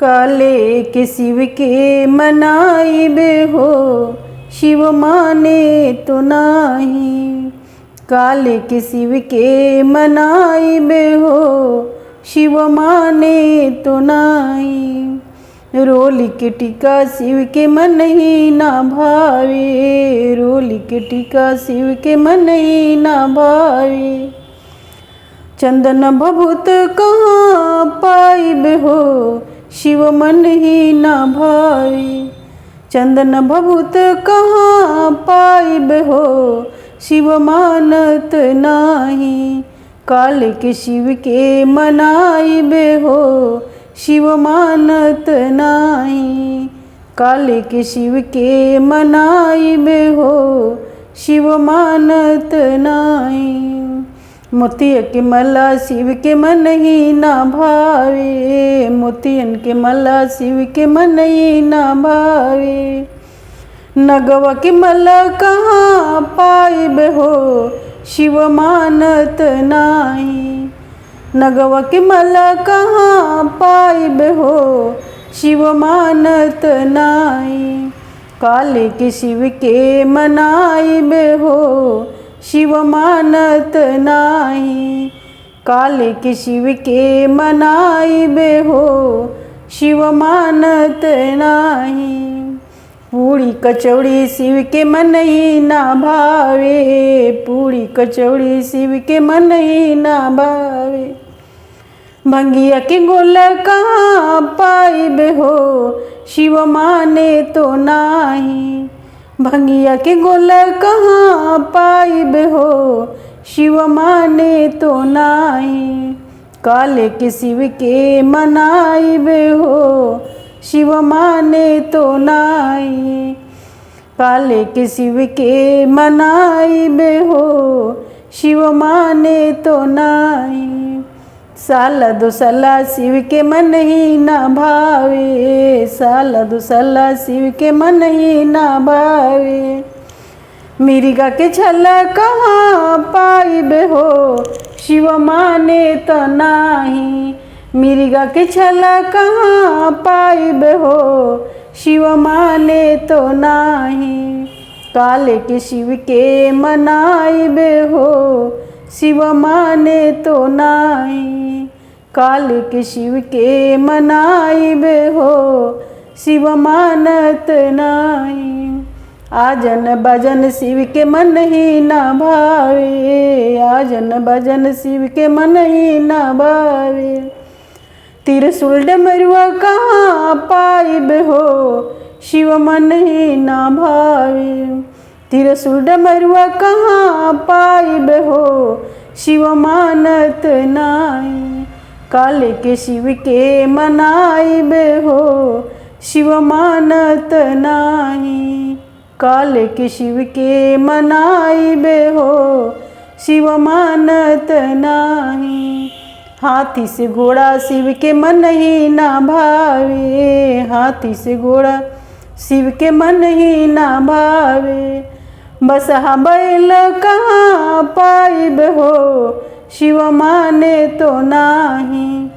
काले के शिव के मनाइबे हो, शिव माने तो नाही। काले के शिव के मनाइबे हो, शिव माने तो नाही। रोली के टीका शिव के मन ही ना भावे, रोली के टीका शिव के मन ही ना भावे। चंदन भभूत कहाँ पाइबे हो, शिव मन ही ना भावे। चंदन भभूत कहाँ पाइबे हो, शिव मानत नाही। काले के शिव के मनाइबे हो, शिव मानत नाही। काले के शिव के मनाइबे हो, शिव मानत नाही। मोतिया के मला शिव के मन ही ना भावे, मोतियन के मला शिव के मन ही ना भावे। नगवा के मला कहाँ पाइबे हो, शिव मानत नाही। नगवा के मला कहाँ पाइबे हो, शिव मानत नाही। काले के शिव के मनाइबे हो, शिव मानत नाही। काले के शिव के मनाइबे हो, शिव मानत नाही। पूड़ी कचौड़ी शिव के मन ही ना भावे, पूड़ी कचौड़ी शिव के मन ही ना भावे। भंगिया के गोला कहाँ पाइबे हो, शिव माने तो नाही। भंगिया के गोला कहाँ पाइबे हो, शिव माने तो नाही। काले के शिव के मनाइबे हो, शिव माने तो नाही। काले के शिव के मनाइबे हो, शिव माने तो नाही। साला दो साला शिव के मन ही ना भावे, साला दो साला शिव के मन ही ना भावे। मिर्गा के छला कहाँ पाइबे हो, शिव माने तो नाही। मिर्गा के छला कहाँ पाइबे हो, शिव माने तो नाही। काले के शिव के मनाइबे हो, शिव माने तो नाही। काले के शिव के मनाइबे हो, शिव मानत नाही। आजन भजन शिव के मन ही ना भावे, आजन भजन शिव के मन ही ना भावे। त्रिशूल डमरुआ कहाँ पाइबे हो, शिव मन ही ना भावे। त्रिशूल डमरुआ कहाँ पाइबे हो, शिव मानत नाही। काले के शिव के मनाइबे हो, शिव मानत नाही। काले के शिव के मनाइबे हो, शिव मानत नाही। हाथी से घोड़ा शिव के मन ही ना भावे, हाथी से घोड़ा शिव के मन ही ना भावे। बसहा बैल कहाँ पाइबे हो, शिव माने तो नाही।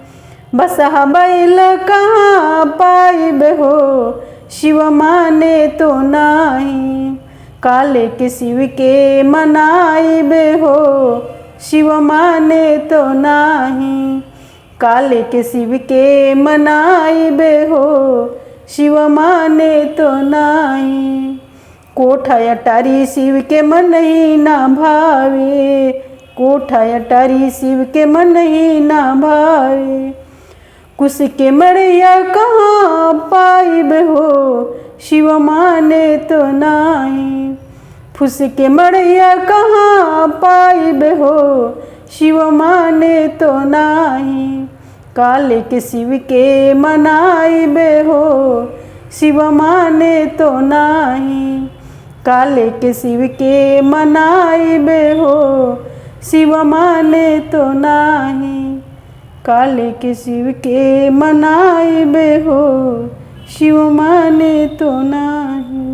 बसहा बैल कहाँ पाइबे हो, शिव माने तो नाही। काले के शिव के मनाइबे हो, शिव माने तो नाही। काले के शिव के मनाइबे हो, शिव माने तो नाही। कोठा अटारी शिव के मन ही ना भावे, कोठा अटारी शिव के मन ही ना भावे। कुश के मड़िया कहाँ पाइबे हो, शिव माने तो नाही। फुस के मड़िया कहाँ पाइबे हो, शिव माने तो नाही। काले के शिव के मनाइबे हो, शिव माने तो नाही। काले के शिव के मनाइबे हो, शिव माने तो नाही। काले के शिव के मनाइबे हो, शिव माने तो नाही।